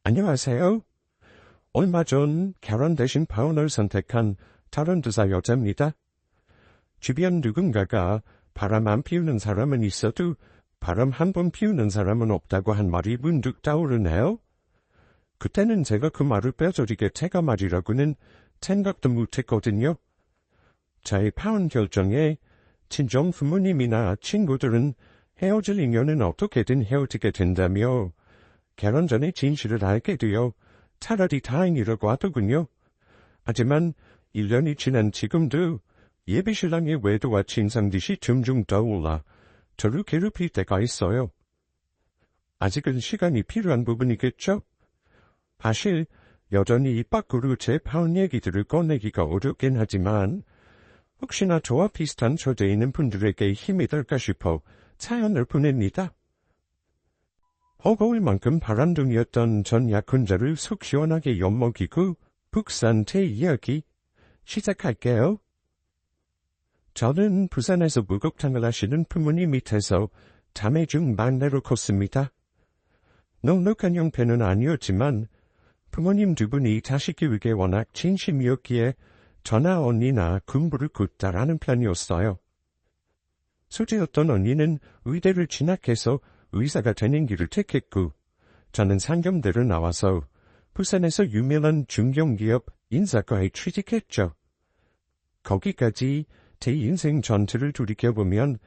안녕하세요. 얼마 전 결혼 대신 파혼을 선택한 다른 두살 여자입니다. 주변 누군가가 바람 안 피우는 사람은 있어도 바람 한 번 피우는 사람은 없다고 한 말이 문득 떠오르네요. 그때는 제가 그 말을 뼈저리게 제가 말이라고는 생각도 못했거든요. 저의 파혼 결정에 친정 부모님이나 친구들은 헤어질 인연은 어떻게든 헤어지게 된다며 결혼 전에 진실을 알게 되어 차라리 다행이라고 하더군요. 하지만 1년이 지난 지금도 예비신랑의 외도와 진상짓이 둥둥 떠올라 저를 괴롭힐 때가 있어요. 아직은 시간이 필요한 부분이겠죠? 사실 여전히 입 밖으로 제 파혼 얘기들을 꺼내기가 어렵긴 하지만 혹시나 저와 비슷한 처지에 있는 분들에게 힘이 될까 싶어 사연을 보냅니다. 허거울 만큼 바람둥이였던 전 약혼자를 속 시원하게 엿먹이고 북산 제 이야기 시작할게요. 저는 부산에서 목욕탕을 하시는 부모님 밑에서 자매 중 막내로 컸습니다. 넉넉한 형편은 아니었지만 부모님 두 분이 자식 교육에 워낙 진심이었기에 저나 언니나 공부를 곧잘하는 편이었어요. 소재였던 언니는 의대를 진학해서 의사가 되는 길을 택했고 저는 상경대를 나와서 부산에서 유명한 중견기업 인사과에 취직했죠. 거기까지 제 인생 전체를 돌이켜보면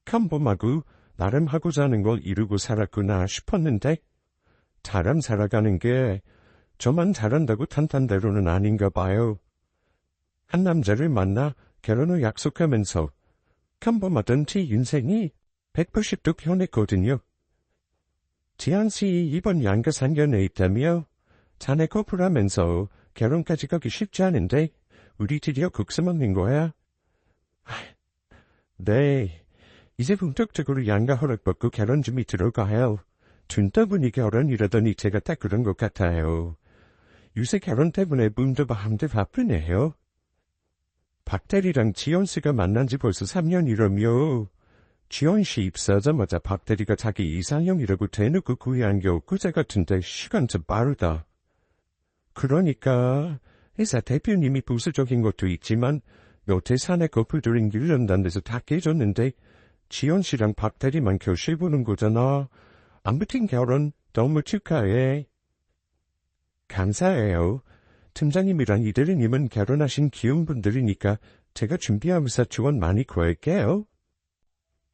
평범하고 나름 하고자 하는 걸 이루고 살았구나 싶었는데 사람 살아가는 게 저만 잘한다고 탄탄대로는 아닌가 봐요. 한 남자를 만나 결혼을 약속하면서 평범하던 제 인생이 180도 변했거든요. 지한씨 이번 양가 상견례 있다며 자네 커플하면서 결혼까지 가기 쉽지 않은데 우리 드디어 국수 먹는 거야? 네, 이제 본격적으로 양가 허락받고 결혼 준비 들어가요. 준다 보니 결혼이라더니 제가 딱 그런 것 같아요. 요새 결혼 때문에 몸도 마음도 바쁘네요. 박대리랑 지연씨가 만난 지 벌써 3년이라며. 지연씨 입사하자마자 박대리가 자기 이상형이라고 대놓고 구애한 게 엊그제 같은데 시간 참 빠르다. 그러니까 회사 대표님이 보수적인 것도 있지만 여태 사내 커플들은 1년 단 돼서 다 깨졌는데 지연씨랑 박대리만 결실 보는 거잖아. 아무튼 결혼 너무 축하해. 감사해요. 팀장님이랑 이대리님은 결혼하신 귀여운 분들이니까 제가 준비하면서 지원 많이 구할게요.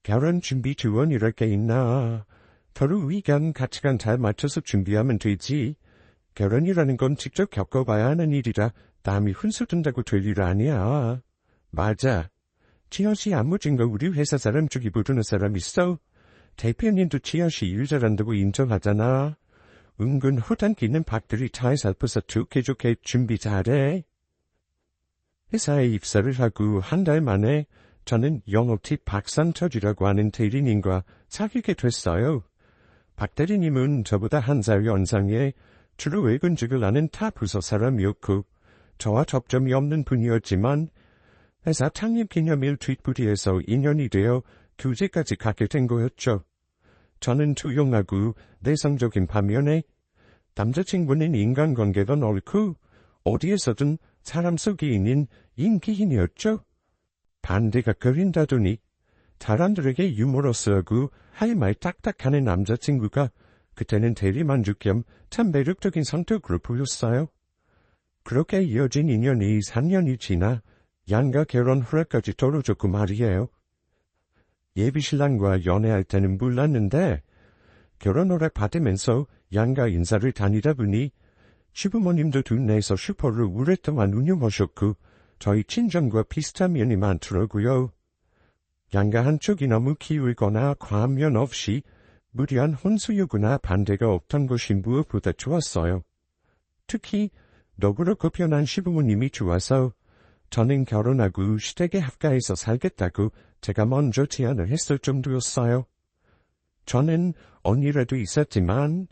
결혼 준비 지원이랄 게 있나. 서로 의견, 가치관 잘 맞춰서 준비하면 되지. 결혼이라는 건 직접 겪어봐야 하는 일이라 남이 훈수 둔다고 될 일 아니야. 맞아. 지연씨 안무진 거 우리 회사 사람 쪽이 부르는 사람 있어? 대표님도 지연씨 일 잘한다고 인정하잖아. 은근 호단기 있는 박들이 잘 살펴서 좋게 준비 잘해. 회사에 입사를 하고 한 달 만에 저는 영업팀 박상철이라고 하는 대리님과 사귀게 됐어요. 박 대리님은 저보다 1살 연상에 주로 외근직을 하는 타 부서 사람이었고 저와 접점이 없는 분이었지만 회사 창립기념일 뒷부리에서 인연이 되어 교제까지 가게 된 거였죠. 저는 조용하고 내성적인 반면에 남자친구는 인간관계가 넓고 어디에서든 사람 속에 있는 인기인이었죠. 반대가 거린다더니 사람들에게 유머러스하고 할 말 딱딱하는 남자친구가 그때는 대리만족 겸 참 매력적인 성격으로 보였어요. 그렇게 이어진 인연이 3년이 지나 양가 결혼 허락까지 떨어졌고 말이에요. 예비신랑과 연애할 때는 몰랐는데 결혼 허락 받으면서 양가 인사를 다니다 보니 시부모님도 동네에서 슈퍼를 오랫동안 운영하셨고 저희 친정과 비슷한 면이 많더라고요. 양가 한쪽이 너무 기울거나 과한 면 없이 무리한 혼수요구나 반대가 없던 것이 무엇보다 좋았어요. 특히 너그럽고 편한 시부모님이 좋아서 저는 결혼하고 시댁에 합가해서 살겠다고 제가 먼저 제안을 했을 정도였어요. 저는 언니라도 있었지만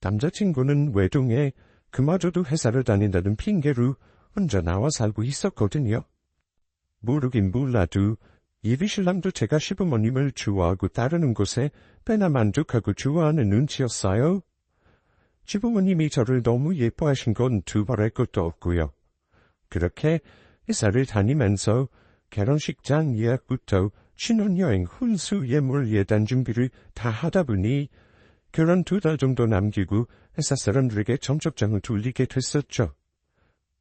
남자친구는 외동에 그마저도 회사를 다닌다는 핑계로 혼자 나와 살고 있었거든요. 모르긴 몰라도 예비신랑도 제가 시부모님을 좋아하고 따르는 곳에 꽤나 만족하고 좋아하는 눈치였어요. 시부모님이 저를 너무 예뻐하신 건 두말할 것도 없고요. 그렇게 회사를 다니면서 결혼식장 예약부터 신혼여행 혼수 예물 예단 준비를 다 하다 보니 결혼 2달 정도 남기고 회사 사람들에게 청첩장을 돌리게 됐었죠.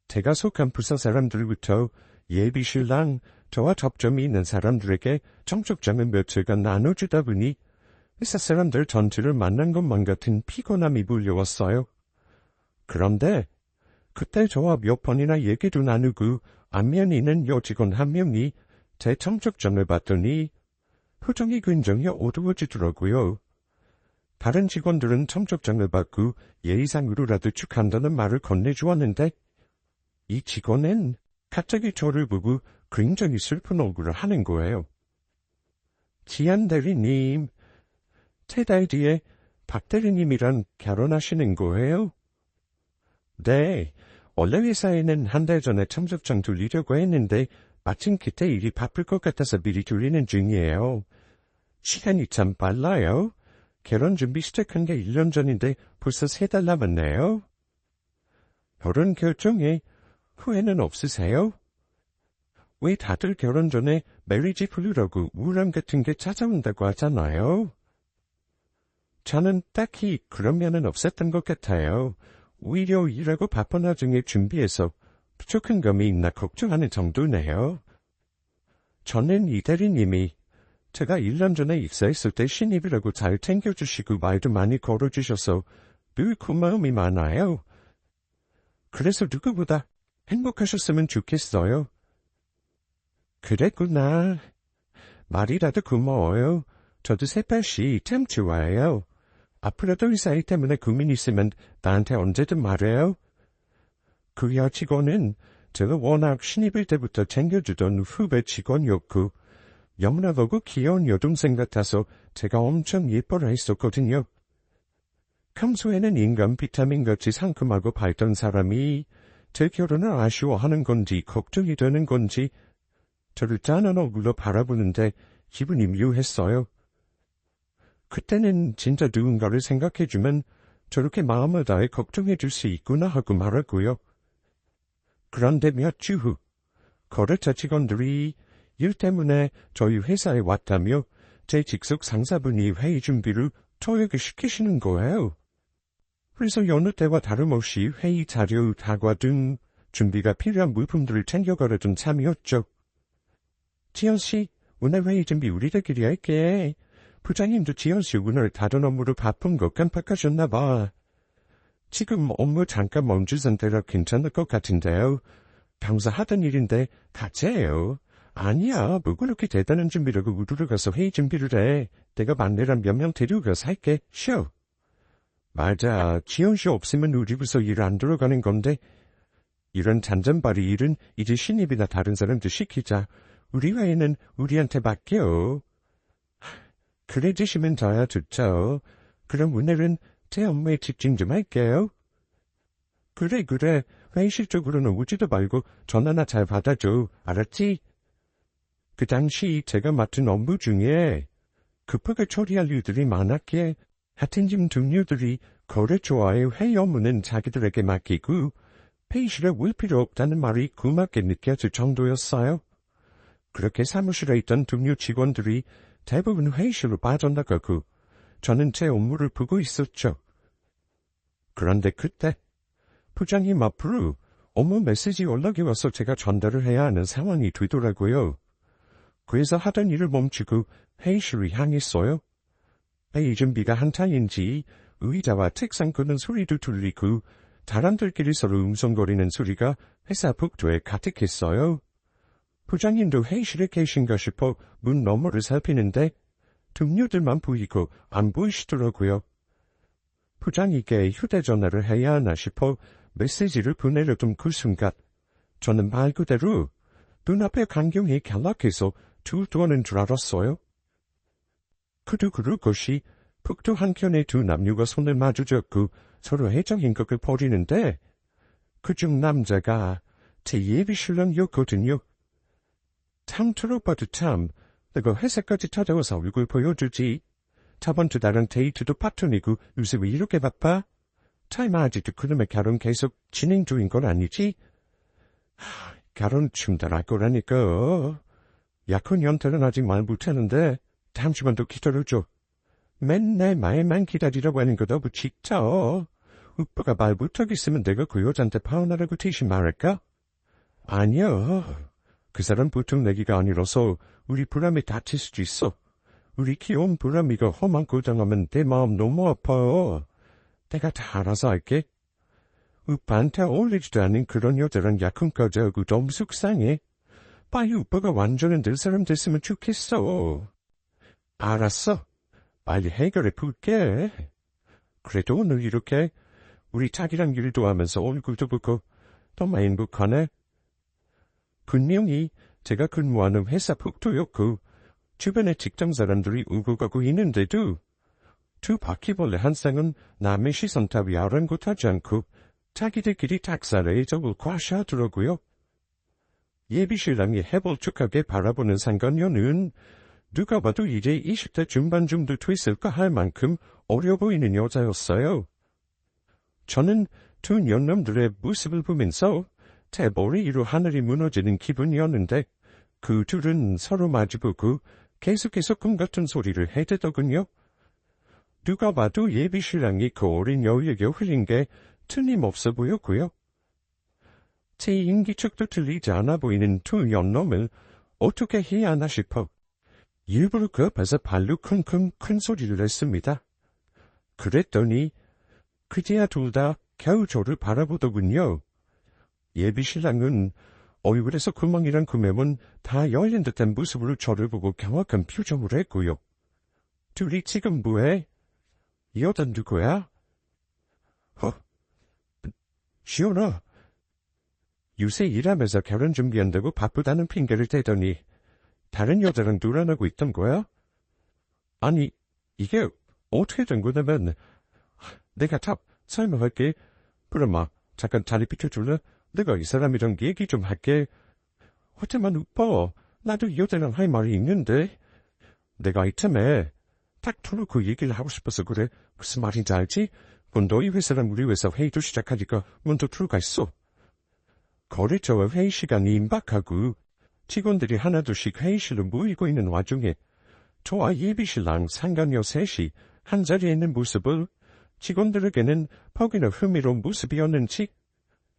제가 속한 부서 사람들부터 예비 신랑, 저와 접점이 있는 사람들에게 청첩장을 며칠간 나눠주다 보니 회사 사람들 전체를 만난 것만 같은 피곤함이 몰려왔어요. 그런데 그때 저와 몇 번이나 얘기도 나누고 안면이 있는 여직원 한 명이 제 청첩장을 봤더니 표정이 굉장히 어두워지더라고요. 다른 직원들은 청첩장을 받고 예의상으로라도 축한다는 말을 건네주었는데 이 직원은 갑자기 저를 보고 굉장히 슬픈 얼굴을 하는 거예요. 지한 대리님, 3달 뒤에 박 대리님이랑 결혼하시는 거예요? 네, 원래 회사에는 1달 전에 청첩장 돌리려고 했는데 마침 그때 일이 바쁠 것 같아서 미리 돌리는 중이에요. 시간이 참 빨라요. 결혼 준비 시작한 게 1년 전인데 벌써 3달 남았네요. 결혼 결정에 후회는 없으세요? 왜 다들 결혼 전에 메리지 플루라고 우울함 같은 게 찾아온다고 하잖아요. 저는 딱히 그런 면은 없었던 것 같아요. 오히려 일하고 바쁜 와중에 준비해서 부족한 점이 있나 걱정하는 정도네요. 저는 이 대리님이 제가 1년 전에 입사했을 때 신입이라고 잘 챙겨주시고 말도 많이 걸어주셔서 늘 고마움이 많아요. 그래서 누구보다 행복하셨으면 좋겠어요. 그랬구나. 말이라도 고마워요. 저도 새빨씨 참 좋아해요. 앞으로도 회사 일 때문에 고민 있으면 나한테 언제든 말해요. 그 여직원은 제가 워낙 신입일 때부터 챙겨주던 후배 직원이었고 너무나보고 귀여운 여동생 같아서 제가 엄청 예뻐라 했었거든요. 평소에는 인간 비타민같이 상큼하고 밝던 사람이 제 결혼을 아쉬워하는 건지 걱정이 되는 건지 저를 짠한 얼굴로 바라보는데 기분이 묘했어요. 그때는 진짜 누군가를 생각해주면 저렇게 마음을 다해 걱정해줄 수 있구나 하고 말았고요. 그런데 몇 주 후 거래처 직원들이 일 때문에 저희 회사에 왔다며 제 직속 상사분이 회의 준비를 저에게 시키시는 거예요. 그래서 여느 때와 다름없이 회의 자료, 다과 등 준비가 필요한 물품들을 챙겨가려던 참이었죠. 지연씨, 오늘 회의 준비 우리들끼리 할게. 부장님도 지연씨 오늘 다른 업무로 바쁜 거 깜빡하셨나봐. 지금 업무 잠깐 멈춘 상태라 괜찮을 것 같은데요. 평소 하던 일인데 같이 해요. 아니야, 뭐 그렇게 대단한 준비라고 우르르 가서 회의 준비를 해. 내가 막내랑 몇 명 데려가서 할게. 쉬어. 맞아, 지연씨 없으면 우리 부서 일 안 들어가는 건데. 이런 잔잔바리 일은 이제 신입이나 다른 사람도 시키자. 우리 회의는 우리한테 맡겨. 그래 주시면 저야 좋죠. 그럼 오늘은 제 업무에 집중 좀 할게요. 그래. 회의실 쪽으로는 오지도 말고 전화나 잘 받아줘. 알았지? 그 당시 제가 맡은 업무 중에 급하게 처리할 일들이 많았기에 같은 팀 동료들이 거래처와의 회의 업무는 자기들에게 맡기고 회의실에 올 필요 없다는 말이 고맙게 느껴질 정도였어요. 그렇게 사무실에 있던 동료 직원들이 대부분 회의실로 빠져나가고 저는 제 업무를 보고 있었죠. 그런데 그때 부장님 앞으로 업무 메시지 연락이 와서 제가 전달을 해야 하는 상황이 되더라고요. 그래서 하던 일을 멈추고 회의실을 향했어요. 회의 준비가 한창인지 의자와 책상 끄는 소리도 들리고 사람들끼리 서로 음성거리는 소리가 회사 복도에 가득했어요. 부장님도 회의실에 계신가 싶어 문 너머를 살피는데 동료들만 보이고 안 보이시더라고요. 부장님께 휴대전화를 해야 하나 싶어 메시지를 보내려던 그 순간 저는 말 그대로 눈앞에 광경이 갸락해서 두드러는 줄 알았어요. 그것이 복도 한켠에 두 남녀가 손을 마주잡고 서로 애정인 것을 벌이는데 그중 남자가 제 예비 신랑이었거든요. 참트로 봐도 참 내가 회사까지 찾아와서 얼굴 보여주지. 저번 주 나랑 데이트도 파토니고 요새 왜 이렇게 바빠? 타이마 아직도 그놈의 결혼 계속 진행 중인 건 아니지? 결혼 충돌할 거라니까. 약혼 연태는 아직 말 못하는데 잠시만 더 기다려줘. 맨날 말만 기다리라고 하는 거 너무 지쳐. 오빠가 말 못하겠으면 내가 그 여잔테 파혼하라고 대신 말할까? 아니야. 그 사람 보통 내기가 아니라서 우리 보람이 다칠 수도 있어. 우리 귀여운 보람이가 험한 꼴 당하면 내 마음 너무 아파. 내가 다 알아서 할게. 오빠한테 어울리지도 않은 그런 여자랑 약혼까지 하고 너무 속상해. 빨리 오빠가 완전히 늘 사람 됐으면 좋겠어. 알았어. 빨리 해결해 볼게. 그래도 오늘 이렇게 우리 자기랑 일도 하면서 얼굴도 보고 너무 행복하네. 분명히 제가 근무하는 회사 폭도였고 주변에 직장 사람들이 오고 가고 있는데도 두 바퀴벌레 한 쌍은 남의 시선 따위 아랑곳하지 않고 자기들끼리 닭살에 저을 과시하더라고요. 예비신랑이 해볼쭉하게 바라보는 상간녀는 누가 봐도 이제 20대 중반쯤도 됐을까 할 만큼 어려 보이는 여자였어요. 저는 두 년놈들의 모습을 보면서 대머리 위로 하늘이 무너지는 기분이었는데 그 둘은 서로 마주보고 계속해서 꿈같은 소리를 해대더군요. 누가 봐도 예비신랑이 그 어린 여우에게 흘린 게 틀림없어 보였고요. 제 인기척도 들리지 않아 보이는 두 연놈을 어떻게 해야 하나 싶어 일부러 그 앞에서 발로 쿵쿵 큰 소리를 냈습니다. 그랬더니 그제야 둘 다 겨우 저를 바라보더군요. 예비신랑은 얼굴에서 구멍이랑 구매문 다 열린 듯한 모습으로 저를 보고 경악한 표정을 했고요. 둘이 지금 뭐해? 이 여잔 누구야? 시원아. 요새 일하면서 결혼 준비한다고 바쁘다는 핑계를 대더니 다른 여자랑 놀아나고 있던 거야? 아니, 이게 어떻게 된 거냐면 내가 설명할게. 그럼 잠깐 자리 비켜줄래? 내가 이 사람이랑 얘기 좀 할게. 하여튼만 오빠, 나도 이 여자랑 할 말이 있는데 내가 이참에 딱 터놓고 얘기를 하고 싶어서 그래. 무슨 말인지 알지? 너희 회사랑 우리 회사 회의도 시작하니까 먼저 들어가 있어. 거래처와 회의 시간이 임박하고 직원들이 하나둘씩 회의실로 모이고 있는 와중에 저와 예비신랑 상간녀 셋이 한자리에 있는 모습을 직원들에게는 퍽이나 흥미로운 모습이었는지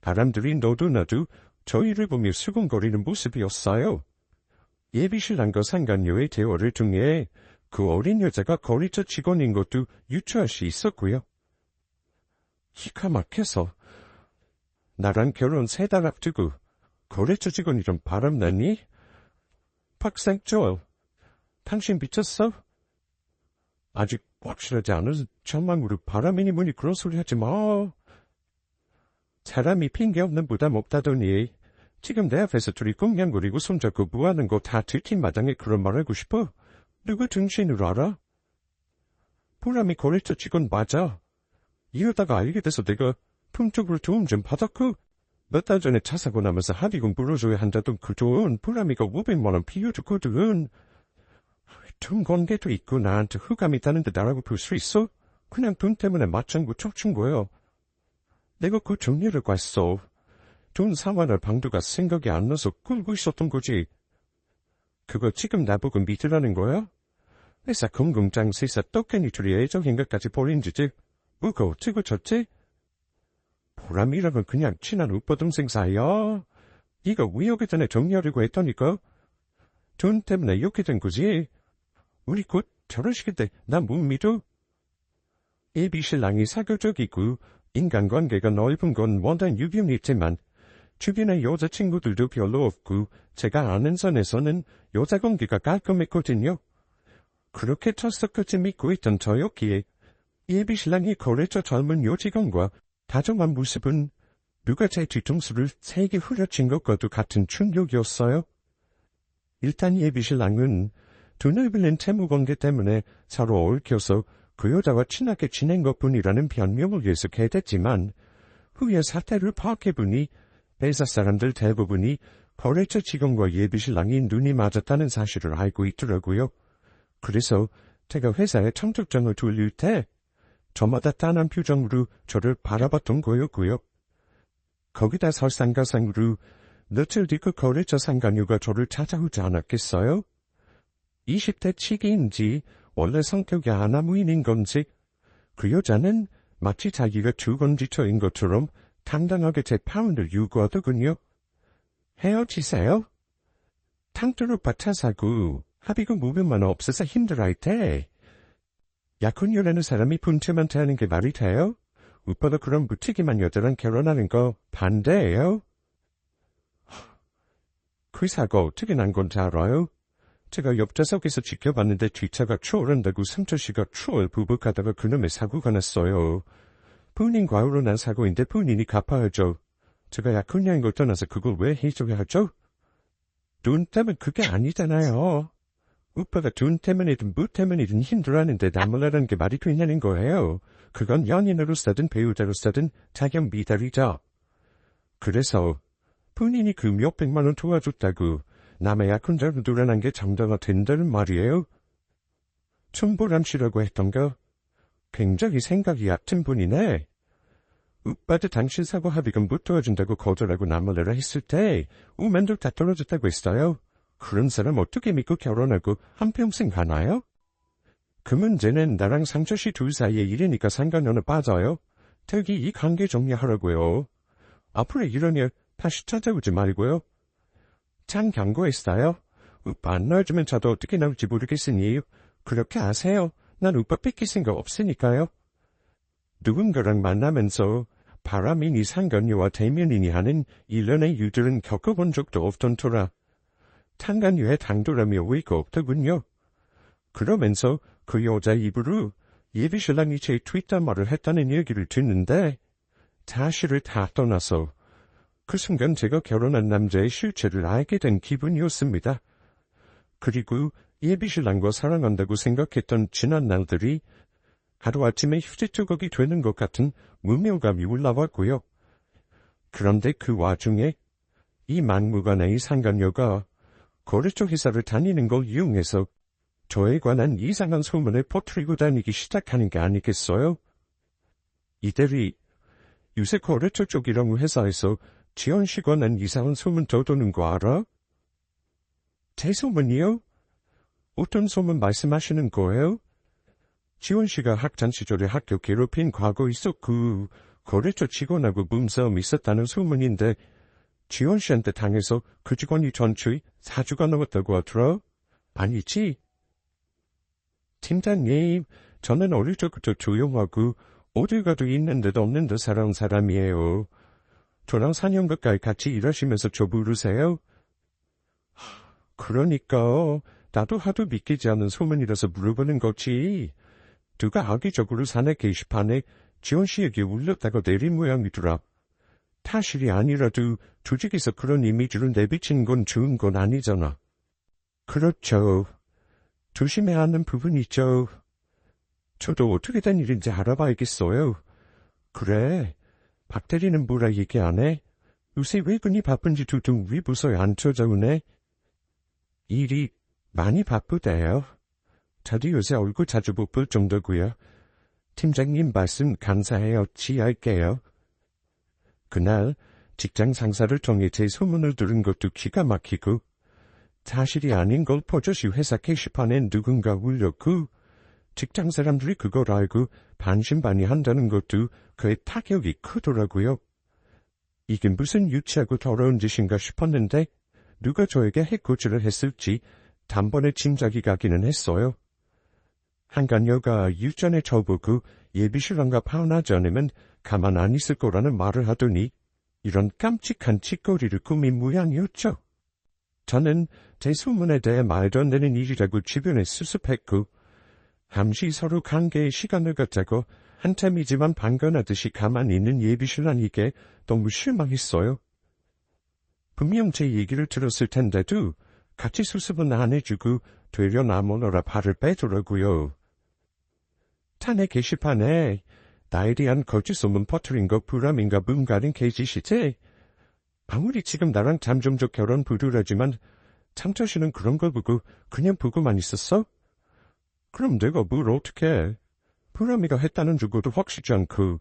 사람들이 너도 나도 저희를 보며 수군거리는 모습이었어요. 예비신랑과 상간녀의 대화를 통해 그 어린 여자가 거래처 직원인 것도 유추할 수 있었고요. 기가 막혀서 나랑 결혼 3달 앞두고 거래처 직원이 좀 바람나니? 박상철, 당신 미쳤어? 아직 확실하지 않은 전망으로 바람이니 뭐니 그런 소리 하지 마. 사람이 핑계 없는 부담 없다더니 지금 내 앞에서 둘이 꽁냥거리고 손잡고 뭐하는 거 다 들킨 마당에 그런 말 하고 싶어? 누구 등신으로 알아? 보람이 거래처 직원 맞아. 이러다가 알게 돼서 내가 품적으로 도움 좀 받았고 몇 달 전에 차 사고 나면서 합의금 물어줘야 한다던 그 돈 보람이가 500만 원 빌려줬거든. 돈 관계도 있고 나한테 흑감이 있다는데 나라고 볼 수 있어? 그냥 돈 때문에 맞장구 척춘 거야. 내가 그 정리를 갔어. 돈 4만 원 방도가 생각이 안 나서 끌고 있었던 거지. 그거 지금 나보고 믿으라는 거야? 회사 공공장세사 떡하니 둘이 애정 행각까지 벌인 주제 뭐가 어쩌고 저쩌지? 보람이랑은 그냥 친한 오빠 동생 사이야. 네가 왜 여기 전에 정리하려고 했다니까? 돈 때문에 이렇게 된 거지. 우리 곧 결혼식인데 나 못 믿어? 예비신랑이 사교적이고 인간관계가 넓은 건 원단 유병이지만 주변에 여자친구들도 별로 없고 제가 아는 선에서는 여자관계가 깔끔했거든요. 그렇게 털썩하지 믿고 있던 저였기에 예비신랑이 거래처 젊은 여직원과 다정한 모습은 누가 제 뒤통수를 세게 후려친 것과도 같은 충격이었어요. 일단 예비신랑은 돈을 빌린 채무관계 때문에 서로 얽혀서 그 여자와 친하게 지낸 것뿐이라는 변명을 계속해댔지만 후에 사태를 파악해보니 회사 사람들 대부분이 거래처 직원과 예비신랑이 눈이 맞았다는 사실을 알고 있더라고요. 그래서 제가 회사에 청첩장을 돌릴 때 저마다 딴한 표정으로 저를 바라봤던 거였고요. 거기다 설상가상으로 며칠 뒤 그 거래처 상간녀가 저를 찾아오지 않았겠어요? 20대 치기인지 원래 성격이 아나무인인 건지 그 여자는 마치 자기가 주건지처인 것처럼 당당하게 제 파운을 요구하더군요. 헤어지세요? 탕두루 바차 사고 합의금 500만 원 없어서 힘들어할 때 약혼녀라는 사람이 분체만 하는 게 말이 돼요? 오빠도 그런 무책임한 여자랑 결혼하는 거 반대해요? 그 사고 어떻게 난 건지 알아요? 제가 옆좌석에서 지켜봤는데 뒷차가 추월한다고 삼철씨가 추월 부복하다가 그놈의 사고가 났어요. 본인 과오로 난 사고인데 본인이 갚아야죠. 제가 약혼녀인 걸 떠나서 그걸 왜 해줘야 하죠? 돈 때문에 그게 아니잖아요. 오빠가 돈 때문이든 뭐 때문이든 힘들어하는데 남을라는 게 말이 되냐는 거예요. 그건 연인으로서든 배우자로서든 자격 미달이죠. 그래서 본인이 그 몇백만 원 도와줬다고 남의 약혼자로 늘어난 게 정당화 된다는 말이에요. 촌보람씨라고 했던 거 굉장히 생각이 얕은 분이네. 오빠도 당신 사고 합의금 못 도와준다고 거절하고 남을래라 했을 때 우만도 다 떨어졌다고 했어요. 그런 사람 어떻게 믿고 결혼하고 한평생 가나요? 그 문제는 나랑 상철씨 둘 사이의 일이니까 상관녀는 빠져요. 특히 이 관계 정리하라고요. 앞으로 이런 일 다시 찾아오지 말고요. 참 경고했어요. 오빠 안 넣어주면 저도 어떻게 나올지 모르겠으니 그렇게 아세요. 난 오빠 뺏길 생각 없으니까요. 누군가랑 만나면서 바람이니 상간녀와 대면이니 하는 일련의 일들은 겪어본 적도 없던 터라 상간녀의 당돌함이 오이가 없더군요. 그러면서 그 여자 입으로 예비신랑이 제 트위터 말을 했다는 얘기를 듣는데 사실을 다 떠나서 그 순간 제가 결혼한 남자의 실체를 알게 된 기분이었습니다. 그리고 예비신랑과 사랑한다고 생각했던 지난 날들이 하루아침에 휴지조각이 되는 것 같은 무명감이 올라왔고요. 그런데 그 와중에 이 막무가내의 상간녀가 거래처 회사를 다니는 걸 이용해서 저에 관한 이상한 소문을 퍼뜨리고 다니기 시작하는 게 아니겠어요? 이들이 요새 거래처 쪽이랑 회사에서 지연씨 관한 이상한 소문 더 도는 거 알아? 제 소문이요? 어떤 소문 말씀하시는 거예요? 지원씨가 학창시절에 학교 괴롭힌 과거 있었고 거래처 직원하고 몸싸움이 있었다는 소문인데 지원씨한테 당해서 그 직원이 전초에 4주가 넘었다고 하더라? 아니지? 팀장님, 저는 어릴 적부터 조용하고 어딜 가도 있는 듯 없는 듯 살아온 사람이에요. 저랑 4년 가까이 같이 일하시면서 저 부르세요? 그러니까 나도 하도 믿기지 않는 소문이라서 물어보는 거지. 누가 악의적으로 사내 게시판에 지원씨 얘기 올렸다가 내린 모양이더라. 사실이 아니라도 조직에서 그런 이미지를 내비치는 건 좋은 건 아니잖아. 그렇죠. 조심해야 하는 부분이죠. 저도 어떻게 된 일인지 알아봐야겠어요. 그래, 박 대리는 뭐라 얘기 안 해? 요새 왜 그니 바쁜지 두둥 위부서에 안 찾아오네? 일이 많이 바쁘대요. 저도 요새 얼굴 자주 못 볼 정도고요. 팀장님 말씀 감사해요. 지할게요. 그날 직장 상사를 통해 제 소문을 들은 것도 기가 막히고 사실이 아닌 걸 버젓이 회사 게시판에 누군가 올렸고 직장 사람들이 그걸 알고 반신반의한다는 것도 그의 타격이 크더라고요. 이게 무슨 유치하고 더러운 짓인가 싶었는데 누가 저에게 해코지를 했을지 단번에 짐작이 가기는 했어요. 한간녀가 유전에 저보고 예비신랑과 파혼하지 않으면 가만 안 있을 거라는 말을 하더니 이런 깜찍한 짓거리를 꾸민 모양이었죠. 저는 제 소문에 대해 말도 안 되는 일이라고 주변에 수습했고 잠시 서로 관계에 시간을 갖자고 한참이지만 방관하듯이 가만히 있는 예비신랑에게 너무 실망했어요. 분명 제 얘기를 들었을 텐데도 같이 수습은 안 해주고 되려 나무너라 발을 빼더라고요. 사내 게시판에 나에 대한 거짓 소문 퍼뜨린 거 불암인가 뭔가는 개짓이지. 아무리 지금 나랑 잠정적 결혼 부두라지만 창철씨는 그런 걸 보고 그냥 보고만 있었어? 그럼 내가 뭘 어떡해. 불암이가 했다는 주고도 확실치 않고,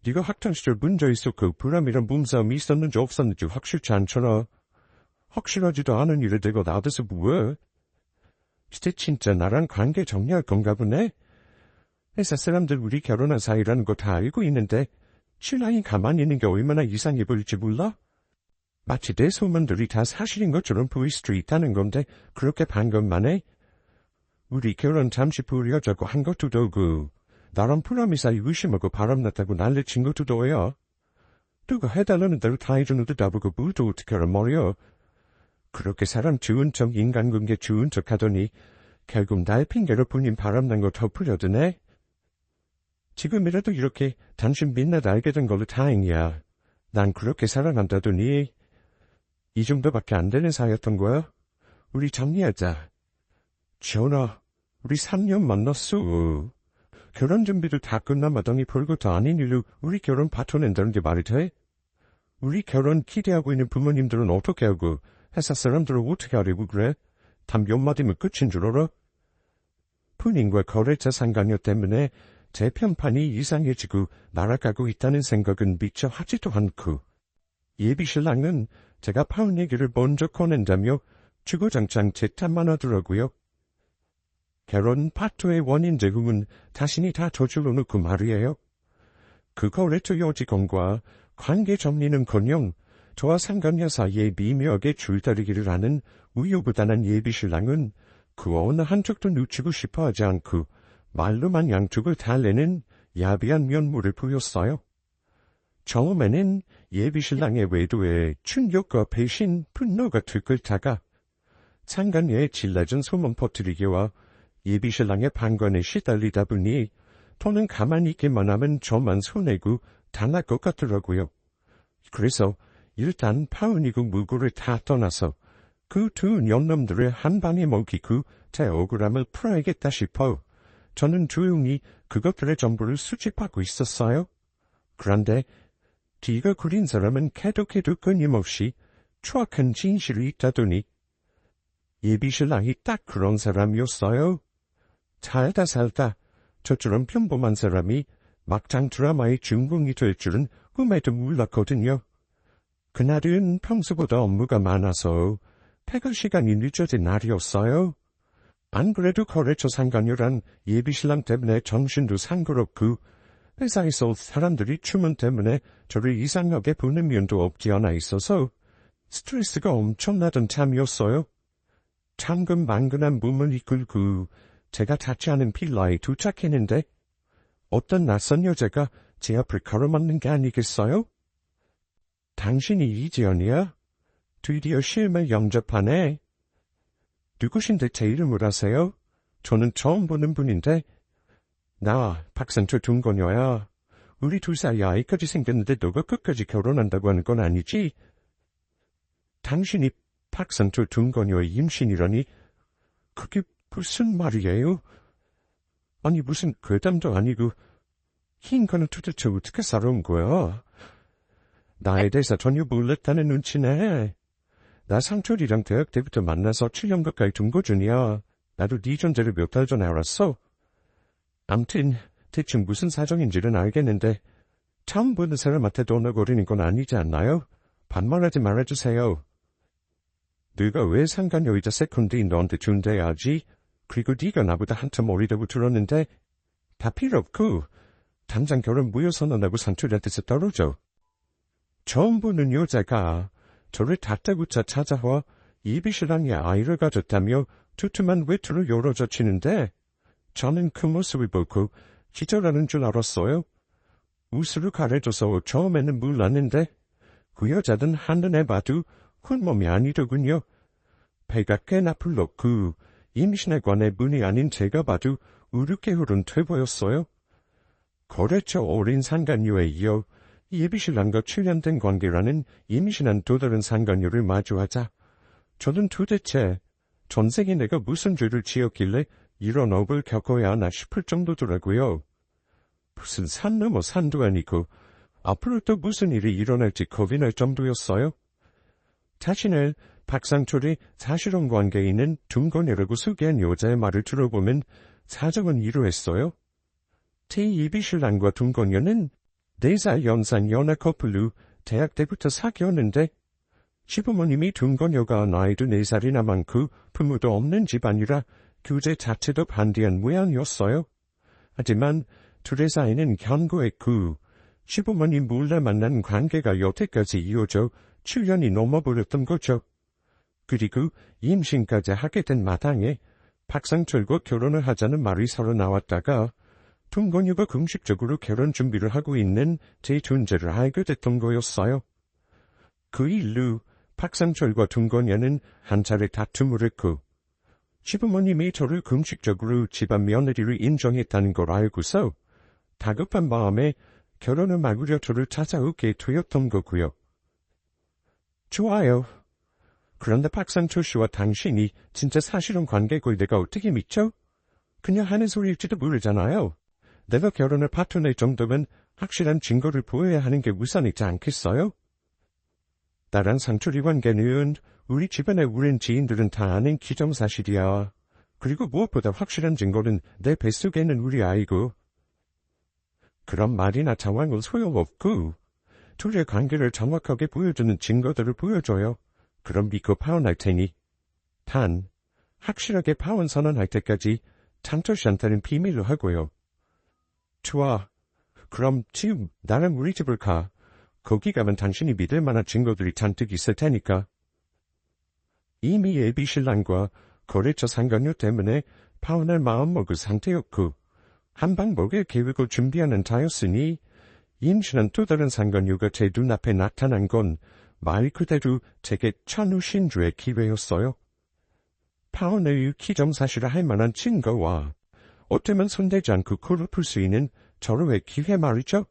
네가 학창시절 문제 있었고 불암이랑 몸싸움이 있었는지 없었는지 확실치 않잖아. 확실하지도 않은 일에 대고 나대서 뭐해? 진짜 나랑 관계 정리할 건가 보네? 회사 사람들 우리 결혼한 사이라는 거 다 알고 있는데 신랑이 가만히 있는 게 얼마나 이상해 보일지 몰라? 마치 내 소문들이 다 사실인 것처럼 보일 수도 있다는 건데 그렇게 반감만 해? 우리 결혼 잠시 보려자고 한 것도 더고 나랑 프라미 사이 의심하고 바람났다고 난리친 것도 더야. 누가 해달라는 대로 다 해주는데 나보고 뭐도 어떻게 하란 말이야. 그렇게 사람 좋은 척 인간관계 좋은 척 하더니 결국 날 핑계로 본인 바람난 거 덮으려드네. 지금이라도 이렇게 당신 민낯 알게 된 걸로 다행이야. 난 그렇게 사랑한다더니 이 정도밖에 안 되는 사이였던 거야? 우리 정리하자. 전하, 우리 3년 만났어. 결혼 준비도 다 끝나마더니 별것도 아닌 일로 우리 결혼 받쳐낸다는 게 말이 돼? 우리 결혼 기대하고 있는 부모님들은 어떻게 하고 회사 사람들은 어떻게 하려고 그래? 단 몇 마디면 끝인 줄 알아? 본인과 거래처 상관녀 때문에 제 편판이 이상해지고 날아가고 있다는 생각은 미처 하지도 않고 예비신랑은 제가 파운 얘기를 먼저 꺼낸다며 주구장창 제 탓만 하더라고요. 결혼 파토의 원인 제공은 자신이 다 저질러 놓고 말이에요. 그 거래처 여직원과 관계 정리는커녕 저와 상간녀 사이에 미묘하게 줄다리기를 하는 우유부단한 예비신랑은 그 어느 한쪽도 놓치고 싶어 하지 않고 말로만 양쪽을 달래는 야비한 면모를 보였어요. 처음에는 예비신랑의 외도에 충격과 배신, 분노가 들끓다가 상간녀의 질라진 소문 퍼뜨리기와 예비신랑의 방관에 시달리다 보니 더는 가만히 있기만 하면 저만 손해고 당할 것 같더라고요. 그래서 일단 파운이고 무고를 다 떠나서 그 두 년놈들을 한 방에 먹이고 제 억울함을 풀어야겠다 싶어 저는 조용히 그것들의 정보를 수집하고 있었어요. 그런데 뒤가 구린 사람은 캐도 끊임없이 추악한 진실이 있다더니 예비신랑이 딱 그런 사람이었어요. 살다 저처럼 평범한 사람이 막장 드라마의 주인공이 될 줄은 꿈에도 몰랐거든요. 그날은 평소보다 업무가 많아서 퇴근 시간이 늦어진 날이었어요. 안 그래도 거래처 상간녀란 예비신랑 때문에 정신도 상그럽고 회사에서 사람들이 추문 때문에 저를 이상하게 보는 면도 없지 않아 있어서 스트레스가 엄청나던 참이었어요. 천근만근한 몸을 이끌고 제가 닿지 않은 빌라에 도착했는데 어떤 낯선 여자가 제 앞을 가로막는 게 아니겠어요? 당신이 이지연이야? 드디어 실물 영접하네. 누구신데 제 이름을 아세요? 저는 처음 보는 분인데. 나 박상철 동거녀야. 우리 둘 사이에 아이까지 생겼는데 너가 끝까지 결혼한다고 하는 건 아니지? 당신이 박상철 동거녀의 임신이라니? 그게 무슨 말이에요? 아니 무슨 괴담도 아니고 이 인간은 도대체 어떻게 살아온 거야? 나에 대해서 전혀 몰랐다는 눈치네. 나 상철이랑 대학 때부터 만나서 7년 가까이 동거 중이야. 나도 네 존재를 몇 달 전에 알았어. 암튼 대충 무슨 사정인지는 알겠는데 처음 보는 사람한테 돈을 건 아니지 않나요? 반말하지 말아주세요. 네가 왜 상간여의자 세컨드인 너한테 존재하지? 그리고 네가 나보다 한참 어리다고 들었는데 다 필요 없고 당장 결혼 무효선언하고 상철이한테서 떨어져. 처음 보는 여자가 저를 다짜고짜 찾아와 예비신랑이 아이를 가졌다며 두툼한 외투를 열어젖히는데 저는 그 모습을 보고 기절하는 줄 알았어요. 웃으로 가려져서 처음에는 몰랐는데 그 여자는 한눈에 봐도 혼몸이 아니더군요. 배가 꽤나 불렀고 임신에 관해 분이 아닌 제가 봐도 우습게 흐른 퇴보였어요. 거래처 어린 상간녀에 이어 예비신랑과 7년 된 관계라는 임신한 또 다른 상간녀를 마주하자 저는 도대체 전생에 내가 무슨 죄를 지었길래 이런 업을 겪어야 하나 싶을 정도더라고요. 무슨 산 넘어 산도 아니고 앞으로 또 무슨 일이 일어날지 겁이 날 정도였어요. 자신을 박상철이 사실혼 관계에 있는 동거녀라고 소개한 여자의 말을 들어보면 사정은 이러했어요. 예비신랑과 동거녀는 4살 연상 연하 커플로 대학 때부터 사귀었는데 시부모님이 동거녀가 나이도 4살이나 많고 부모도 없는 집안이라 교제 자체도 반대한 모양이었어요. 하지만 둘의 사이는 견고했고 시부모님 몰래 만난 관계가 여태까지 이어져 7년이 넘어버렸던 거죠. 그리고 임신까지 하게 된 마당에 박상철과 결혼을 하자는 말이 서로 나왔다가 동거녀가 공식적으로 결혼 준비를 하고 있는 제 존재를 알게 됐던 거였어요. 그 일로 박상철과 동거녀는 한 차례 다툼을 했고 시부모님이 저를 공식적으로 집안 며느리로 인정했다는 걸 알고서 다급한 마음에 결혼을 막으려 저를 찾아오게 되었던 거고요. 좋아요. 그런데 박상철 씨와 당신이 진짜 사실혼 관계고 내가 어떻게 믿죠? 그냥 하는 소리일지도 모르잖아요. 내가 결혼을 파토낼 정도면 확실한 증거를 보여야 하는 게 우선이지 않겠어요? 나랑 상철이 관계는 우리 집안의 오랜 지인들은 다 아는 기정사실이야. 그리고 무엇보다 확실한 증거는 내 뱃속에는 우리 아이고. 그런 말이나 상황은 소용없고 둘의 관계를 정확하게 보여주는 증거들을 보여줘요. 그럼 믿고 파혼할 테니. 단, 확실하게 파혼 선언할 때까지 상철 씨한테는 비밀로 하고요. 좋아. 그럼 지금 나랑 우리 집을 가. 거기 가면 당신이 믿을 만한 증거들이 잔뜩 있을 테니까. 이미 예비신랑과 거래처 상관료 때문에 파혼할 마음먹은 상태였고 한방 먹을 계획을 준비하는 자였으니 임신한 또 다른 상관료가 제 눈앞에 나타난 건 말 그대로 제게 천우신주의 기회였어요. 파혼의 기정사실을 할 만한 증거와 어쩌면 손대지 않고 코를 풀 수 있는 절호의 기회 말이죠.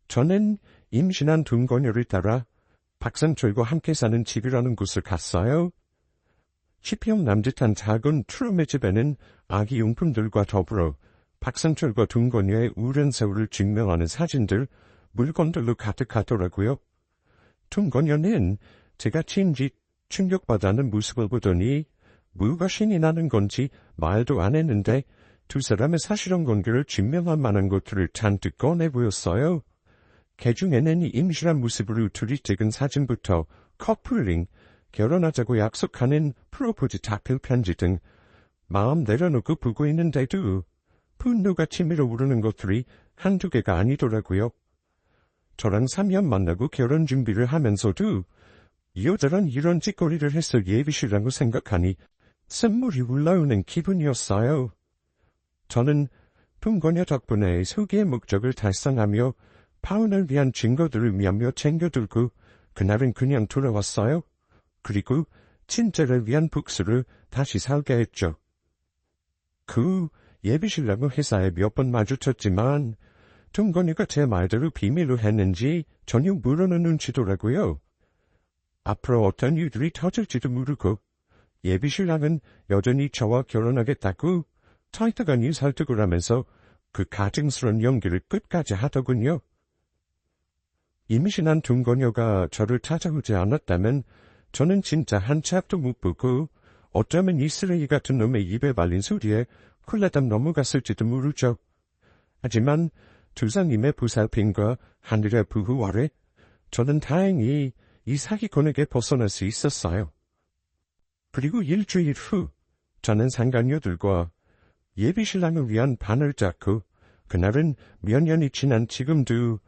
저는 임신한 동거녀를 따라 박상철과 함께 사는 집이라는 곳을 갔어요. 10평 남짓한 작은 트럼의 집에는 아기 용품들과 더불어 박상철과 동거녀의 우른 세월을 증명하는 사진들, 물건들로 가득하더라고요. 동거녀는 제가 친지 충격받아하는 모습을 보더니 뭐가 신이 나는 건지 말도 안 했는데 두 사람의 사실혼 관계를 증명할 만한 것들을 잔뜩 꺼내 보였어요. 개중에는 임신한 모습으로 둘이 찍은 사진부터 커플링, 결혼하자고 약속하는 프로포즈 자필 편지 등 마음 내려놓고 보고 있는데도 분노가 치밀어 오르는 것들이 한두 개가 아니더라고요. 저랑 3년 만나고 결혼 준비를 하면서도 이 여자란 이런 짓거리를 했을 예비시라고 생각하니 샘물이 올라오는 기분이었어요. 저는 동거녀 덕분에 소개의 목적을 달성하며 파혼을 위한 증거들을 몇몇 챙겨들고 그날은 그냥 돌아왔어요. 그리고 친제를 위한 복수를 다시 살게 했죠. 그 예비신랑은 회사에 몇 번 마주쳤지만 동거녀가 제 말대로 비밀로 했는지 전혀 모르는 눈치더라고요. 앞으로 어떤 일들이 터질지도 모르고 예비신랑은 여전히 저와 결혼하겠다고 타이트하니 설득을 하면서 그 가증스러운 연기를 끝까지 하더군요. 임신한 동거녀가 저를 찾아오지 않았다면 저는 진짜 한 치 앞도 못 보고 어쩌면 이 쓰레기 같은 놈의 입에 발린 소리에 콜라담 넘어갔을지도 모르죠. 하지만 조상님의 보살핌과 하늘의 부호 아래 저는 다행히 이 사기꾼에게 벗어날 수 있었어요. 그리고 일주일 후 저는 상간녀들과 예비신랑을 위한 반을 짰고 그날은 몇 년이 지난 지금도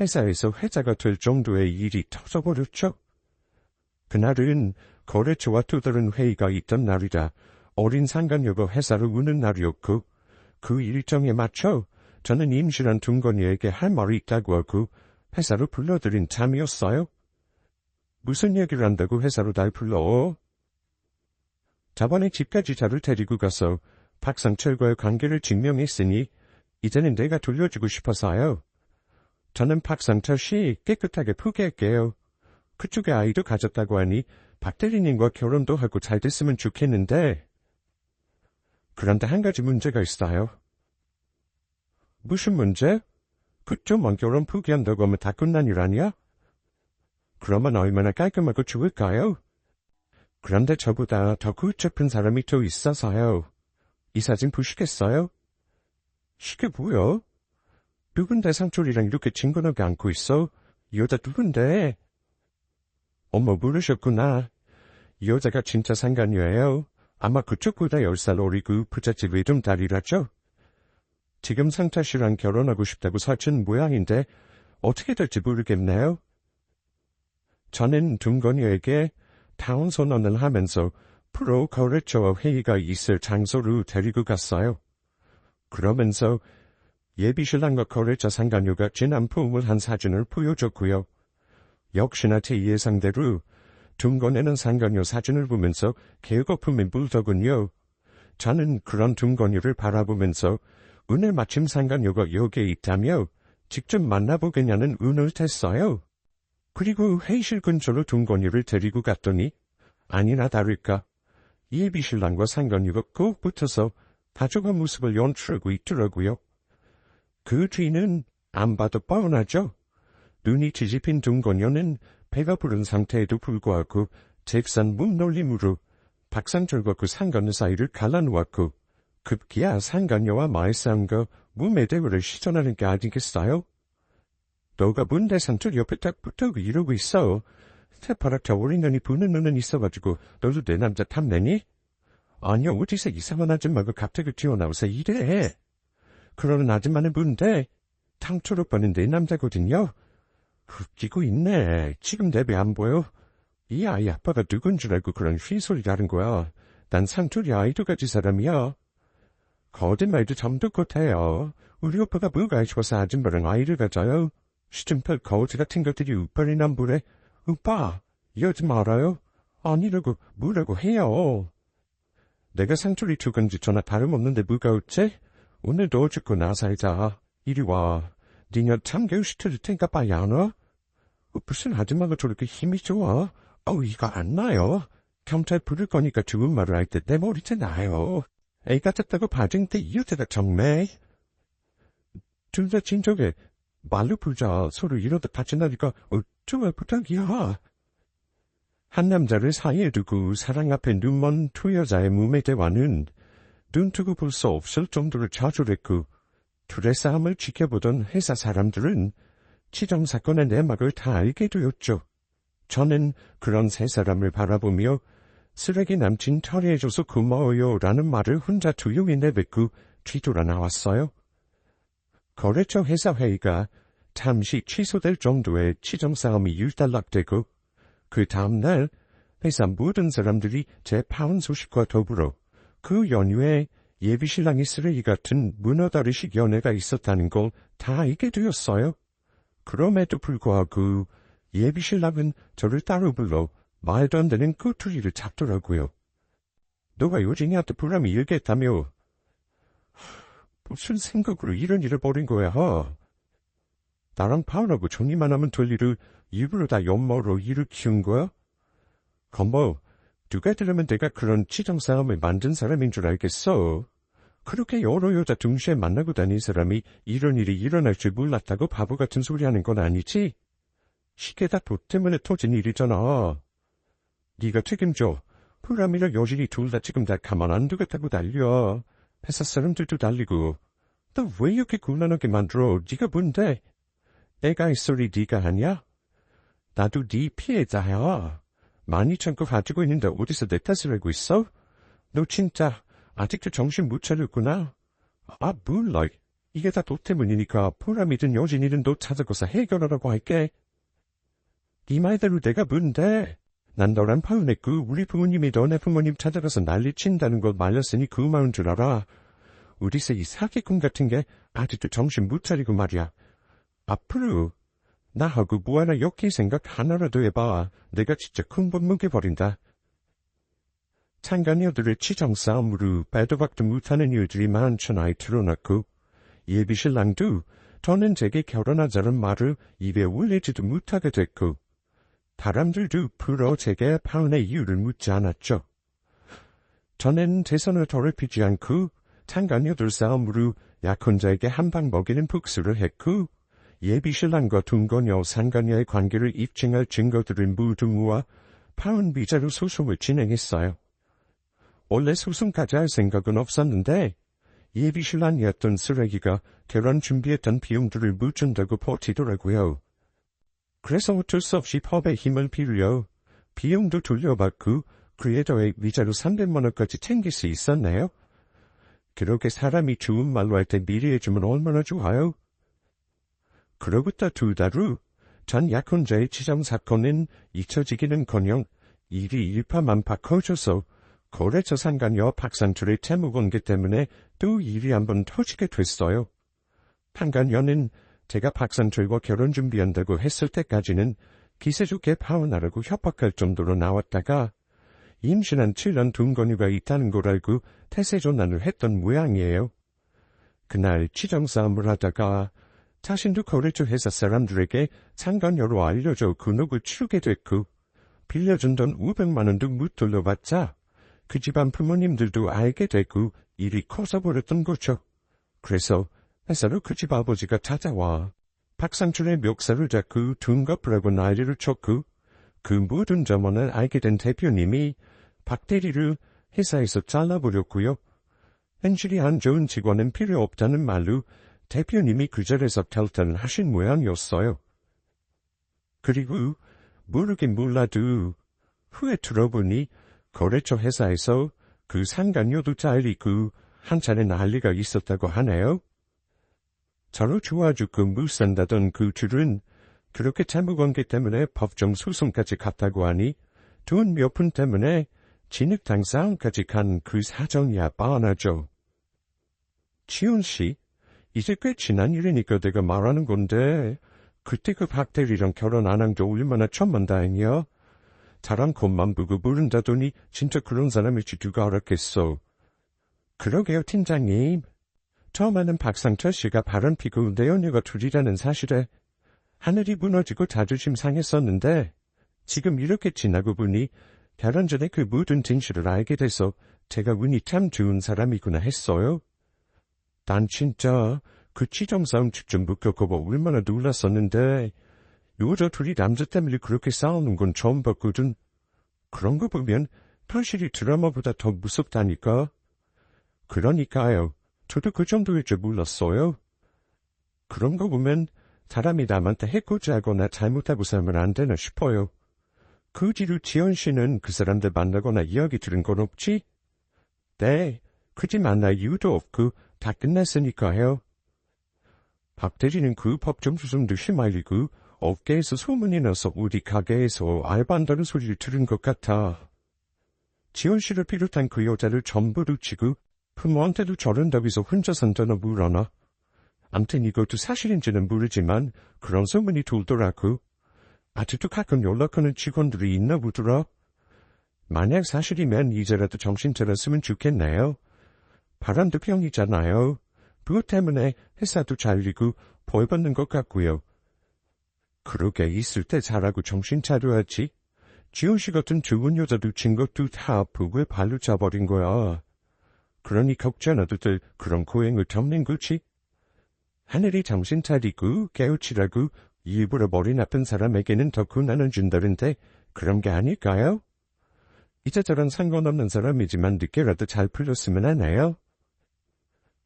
회사에서 회자가 될 정도의 일이 터져버렸죠. 그날은 거래처와 또 다른 회의가 있던 날이라 어린 상간녀가 회사를 오는 날이었고 그 일정에 맞춰 저는 임신한 동거녀에게 할 말이 있다고 하고 회사로 불러들인 참이었어요. 무슨 얘기를 한다고 회사로 날 불러? 저번에 집까지 저를 데리고 가서 박상철과의 관계를 증명했으니 이제는 내가 돌려주고 싶어서요. 저는 박상철 씨 깨끗하게 포기할게요. 그쪽에 아이도 가졌다고 하니 박 대리님과 결혼도 하고 잘 됐으면 좋겠는데. 그런데 한 가지 문제가 있어요. 무슨 문제? 그쪽만 결혼 포기한다고 하면 다 끝난 일 아니야? 그러면 얼마나 깔끔하고 좋을까요? 그런데 저보다 더 골 깊은 사람이 또 있어서요. 이 사진 보시겠어요? 시계 뭐야? 누군데 상철이랑 이렇게 친근하게 안고 있어? 이 여자 누군데? 어머, 모르셨구나. 이 여자가 진짜 상간녀예요. 아마 그쪽보다 10살 어리고 부잣집 외동딸이라죠? 지금 상타 씨랑 결혼하고 싶다고 사춘 모양인데 어떻게 될지 모르겠네요. 저는 둥건이에게 타운 선언을 하면서 프로 거래처와 회의가 있을 장소로 데리고 갔어요. 그러면서 예비신랑과 거래처 상간녀가 진한 포옹을 한 사진을 보여줬고요. 역시나 제 예상대로 둥건이는 상간녀 사진을 보면서 개거품이 물더군요. 저는 그런 둥건이를 바라보면서 오늘 마침 상간녀가 여기에 있다며 직접 만나보겠냐는 운을 텄어요. 그리고 회의실 근처로 둥건이를 데리고 갔더니 아니나 다를까 예비신랑과 상간녀가 꼭 붙어서 다정한 모습을 연출하고 있더라고요. 그 뒤는 안 봐도 뻔하죠. 눈이 뒤집힌 둥건이는 배가 부른 상태에도 불구하고 잽싼 몸놀림으로 박상철과 그 상간녀 사이를 갈라놓았고 급기야 상간녀와 말싸움과 몸의 대화를 시전하는 게 아니겠어요? 너가 뭔데 상철 옆에 딱 붙어 이러고 있어. 새파랗게 어린 년이 부는 눈은 있어가지고 너도 내 남자 탐내니? 아니야, 어디서 이상한 아줌마가 갑자기 튀어나와서 이래. 그러는 아줌마는 뭔데? 탕철 오빠는 내 남자거든요. 웃기고 있네. 지금 내 배 안 보여? 이 아이 아빠가 누군 줄 알고 그런 휘소리 하는 거야. 난 상철이 아이도 가진 사람이야. 거짓말도 점도 못해요. 우리 오빠가 뭐가 좋아서 아줌마랑 아이를 가져요? 시중팔 거지 같은 것들이 오빠를 남부래. 오빠, 이러지 말아요. 아니라고 뭐라고 해요. 내가 상철이 죽은지 전화 다름없는데 뭐가 어째? 오늘 너 죽고 나 살자. 이리 와. 니녀 참교육 시켜줄 테니까 빨리 안 와? 무슨 아줌마가 저렇게 힘이 좋아? 이거 안 나요. 경찰 부를 거니까 좋은 말을 할 때 내 머리채 나요. 애 같았다고 봐준데 이웃에다 정매. 둘 다 진정해. 말로 풀자. 서로 이러다 다친다니까 어쩌면 부탁이야. 한 남자를 사이에 두고 사랑 앞에 눈먼 두 여자의 몸의 대화는 눈뜨고 볼 수 없을 정도로 자주했고 둘의 싸움을 지켜보던 회사 사람들은 치정 사건의 내막을 다 알게 되었죠. 저는 그런 세 사람을 바라보며 쓰레기 남친 처리해줘서 고마워요 라는 말을 혼자 조용히 내뱉고 뒤돌아 나왔어요. 거래처 회사 회의가 잠시 취소될 정도의 치정 싸움이 일단락되고 그 다음날 회사 모든 사람들이 제 파혼 소식과 더불어 그 연휴에 예비신랑이 쓰레기 같은 문어다리식 연애가 있었다는 걸 다 알게 되었어요. 그럼에도 불구하고 예비신랑은 저를 따로 불러 말도 안 되는 꼬투리를 잡더라고요. 너가 요진이한테 불람이 일겠다며. 무슨 생각으로 이런 일을 벌인 거야? 나랑 파혼하고 정리만 하면 될 일을 일부러 다 연모로 일을 키운 거야? 건모, 누가 들으면 내가 그런 치정 싸움을 만든 사람인 줄 알겠어. 그렇게 여러 여자 동시에 만나고 다닌 사람이 이런 일이 일어날 줄 몰랐다고 바보 같은 소리 하는 건 아니지? 시계 다 돈 때문에 터진 일이잖아. 네가 책임져. 프람이랑 여진이 둘 다 지금 다 가만 안 두겠다고 달려. 회사 사람들도 달리고. 너 왜 이렇게 곤란하게 만들어? 네가 뭔데? 애가 이 소리 네가 하냐? 나도 네 피해자야. 많이 참고 가지고 있는데 어디서 내 탓을 알고 있어? 너 진짜 아직도 정신 못 차렸구나. 몰라. 이게 다 너 때문이니까 보람이든 여진이든 너 찾아가서 해결하라고 할게. 네 말대로 내가 뭔데? 난 너랑 파혼했고 우리 부모님이 너네 부모님 찾아가서 난리친다는 걸 말렸으니 그 마음 줄 알아. 우리서 이 사기꾼 같은 게 아직도 정신 못 차리고 말이야. 앞으로 나하고 뭐 하나 엮일 생각 하나라도 해봐. 내가 진짜 큰번 뭉개버린다. 창간녀들의 치정 싸움으로 빼도박도 못하는 일들이 많잖아 드러났고 예비신랑도 저는 제게 결혼하자는 말을 입에 올리지도 못하게 됐고 사람들도 풀어 제게 파혼의 이유를 묻지 않았죠. 저는 대선을 더럽히지 않고 창간녀들 싸움으로 약혼자에게 한방 먹이는 복수를 했고 예비신랑과 둥건녀 상간녀의 관계를 입증할 증거들을 모두 모아 파혼 비자로 소송을 진행했어요. 원래 소송까지 할 생각은 없었는데 예비신랑이었던 쓰레기가 결혼 준비했던 비용들을 묻준다고 버티더라고요. 그래서 어쩔 수 없이 법의 힘을 빌려 비용도 돌려받고 그에 더해 위자료 300만 원까지 챙길 수 있었네요. 그렇게 사람이 좋은 말로 할 때 미리 해주면 얼마나 좋아요? 그로부터 2달 후, 전 약혼자의 치정 사건은 잊혀지기는커녕 일이 일파만파 커져서 거래처 상간녀 박상철의 채무관계 때문에 또 일이 한번 터지게 됐어요. 상간녀는 제가 박상철과 결혼 준비한다고 했을 때까지는 기세 좋게 파혼하라고 협박할 정도로 나왔다가 임신한 7년 동거녀가 있다는 걸 알고 태세 전환을 했던 모양이에요. 그날 치정싸움을 하다가 자신도 거래처 회사 사람들에게 상간녀로 알려줘 근육을 치르게 됐고 빌려준 돈 500만 원도 못 돌려받자 그 집안 부모님들도 알게 되고 일이 커져버렸던 거죠. 그래서 회사로 그 집 아버지가 찾아와 박상철의 멱살을 잡고 돈 갚으라고 난리를 쳤고 그 모든 점원을 알게 된 대표님이 박 대리를 회사에서 잘라버렸고요. 현실이 안 좋은 직원은 필요 없다는 말로 대표님이 그 자리에서 탈퇴를 하신 모양이었어요. 그리고 모르긴 몰라도 후에 들어보니 거래처 회사에서 그 상간녀도 잘리고 한 차례 난리가 있었다고 하네요. 서로 좋아 죽고 못 산다던 그 둘은 그렇게 채무관계 때문에 법정 소송까지 갔다고 하니 돈 몇 푼 때문에 진흙탕 싸움까지 간 그 사정이야 뻔하죠. 지훈 씨, 이제 꽤 지난 일이니까 내가 말하는 건데 그때 그 박대리랑 결혼 안 한 게 얼마나 천만다행이야. 사람 겉만 보고 모른다더니 진짜 그런 사람일지 누가 알았겠어. 그러게요, 팀장님. 처음에는 박상철 씨가 바람피고 내 연애가 둘이라는 사실에 하늘이 무너지고 자존심 상했었는데 지금 이렇게 지나고 보니 결혼 전에 그 모든 진실을 알게 돼서 제가 운이 참 좋은 사람이구나 했어요. 난 진짜 그 치정싸움 직접 못 겪어봐 얼마나 놀랐었는데 여자 둘이 남자 때문에 그렇게 싸우는 건 처음 봤거든. 그런 거 보면 현실이 드라마보다 더 무섭다니까. 그러니까요. 저도 그 정도일 줄 몰랐어요. 그런 거 보면 사람이 남한테 해코지 하거나 잘못하고 살면 안 되나 싶어요. 그 뒤로 지연 씨는 그 사람들 만나거나 이야기 들은 건 없지? 네, 굳이 만날 이유도 없고 다 끝났으니까요. 박 대리는 그 법정 소송도 휘말리고 업계에서 소문이 나서 어디 가게에서 알바한다는 소리를 들은 것 같아. 지연 씨를 비롯한 그 여자를 전부 놓치고 부모한테도 저런다고 해서 혼자 산다나 물어나. 암튼 이것도 사실인지는 모르지만 그런 소문이 돌더라고. 아직도 가끔 연락하는 직원들이 있나 보더라. 만약 사실이면 이제라도 정신 차렸으면 좋겠네요. 바람도 병이잖아요. 그것 때문에 회사도 잘리고 벌 받는 것 같고요. 그러게 있을 때 잘하고 정신 차려야지. 지훈 씨 같은 좋은 여자 놓친 것도 다 부부의 발로 차버린 거야. 그러니 걱정 안 해도 될 그런 고행을 덮는 거지. 하늘이 정신 차리고 깨우치라고 일부러 머리 나쁜 사람에게는 더 고난을 준다는데 그런 게 아닐까요? 이제 저런 상관없는 사람이지만 늦게라도 잘 풀렸으면 하나요?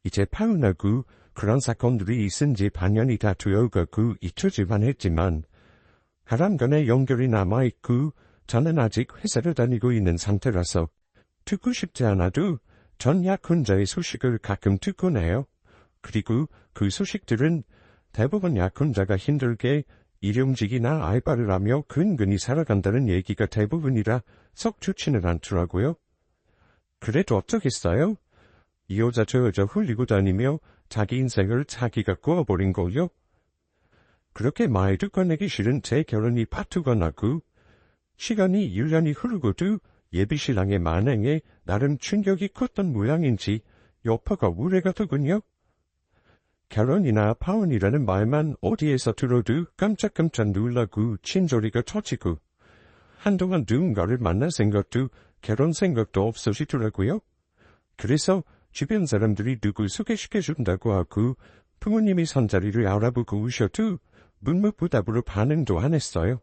이제 파혼하고 그런 사건들이 있은 지 반년이 다 되어가고 잊혀질만 했지만 하람간에 연결이 남아있고 저는 아직 회사를 다니고 있는 상태라서 듣고 싶지 않아도 전 약혼자의 소식을 가끔 듣곤 해요. 그리고 그 소식들은 대부분 약혼자가 힘들게 일용직이나 알바를 하며 근근히 살아간다는 얘기가 대부분이라 썩 좋지는 않더라고요. 그래도 어쩌겠어요? 이 여자 저 여자 흘리고 다니며 자기 인생을 자기가 꾸어버린 걸요. 그렇게 말도 꺼내기 싫은 제 결혼이 파투가 나고 시간이 1년이 흐르고도 예비신랑의 만행에 나름 충격이 컸던 모양인지 여파가 우레가 더군요. 결혼이나 파혼이라는 말만 어디에서 들어도 깜짝깜짝 놀라고 친저리가 터지고 한동안 누군가를 만날 생각도 결혼 생각도 없어지더라고요. 그래서 주변 사람들이 누굴 소개시켜준다고 하고 부모님이 선자리를 알아보고 오셔도 묵묵부답으로 반응도 안 했어요.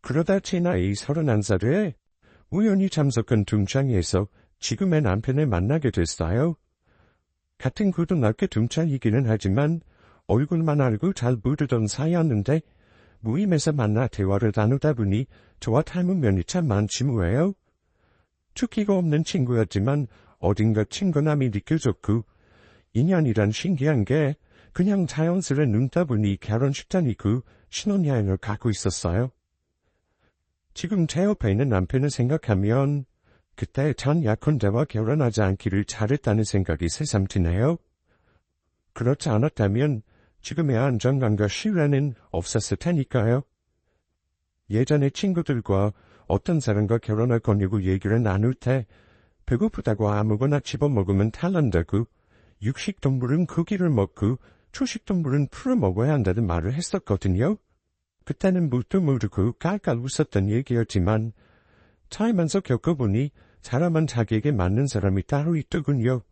그러다 제 나이 31살에 우연히 참석한 동창회에서 지금의 남편을 만나게 됐어요. 같은 고등학교 동창이기는 하지만 얼굴만 알고 잘 모르던 사이였는데 모임에서 만나 대화를 나누다 보니 저와 닮은 면이 참 많지 뭐예요. 투기가 없는 친구였지만 어딘가 친근함이 느껴졌고 인연이란 신기한 게 그냥 자연스레 눈다 보니 결혼식 다니고 신혼여행을 가고 있었어요. 지금 제 옆에 있는 남편을 생각하면 그때 전 약혼자와 결혼하지 않기를 잘했다는 생각이 새삼 드네요. 그렇지 않았다면 지금의 안정감과 신뢰는 없었을 테니까요. 예전에 친구들과 어떤 사람과 결혼할 거냐고 얘기를 나눌 때 배고프다고 아무거나 집어먹으면 탈난다고 육식동물은 고기를 먹고 초식동물은 풀을 먹어야 한다는 말을 했었거든요. 그때는 뭣도 모르고 깔깔 웃었던 얘기였지만 살면서 겪어보니 사람은 자기에게 맞는 사람이 따로 있더군요.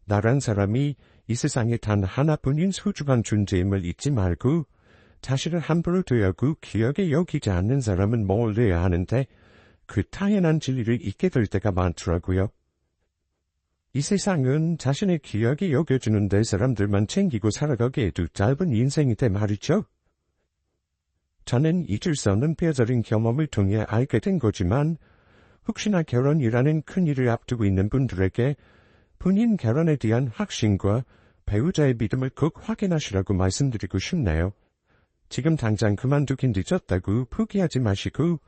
나란 사람이 이 세상에 단 하나뿐인 소중한 존재임을 잊지 말고 자신을 함부로 대하고 기억에 여기지 않는 사람은 멀리해야 하는데 그 당연한 진리를 잊게 될 때가 많더라고요. 이 세상은 자신의 기억에 여겨주는 내 사람들만 챙기고 살아가기에도 짧은 인생이대 말이죠. 저는 잊을 수 없는 뼈저린 경험을 통해 알게 된 거지만 혹시나 결혼이라는 큰 일을 앞두고 있는 분들에게 본인 결혼에 대한 확신과 배우자의 믿음을 꼭 확인하시라고 말씀드리고 싶네요. 지금 당장 그만두긴 늦었다고 포기하지 마시고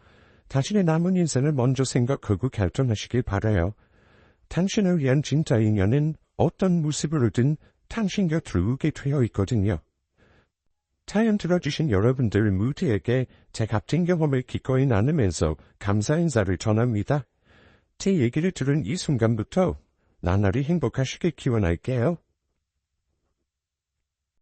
자신의 남은 인생을 먼저 생각하고 결정하시길 바라요. 당신을 위한 진짜 인연은 어떤 모습으로든 당신 곁으로 오게 되어 있거든요. 사연 들어주신 여러분들 모두에게 제 값진 경험을 기꺼이 나누면서 감사 인사를 전합니다. 제 얘기를 들은 이 순간부터 나날이 행복하시길 기원할게요.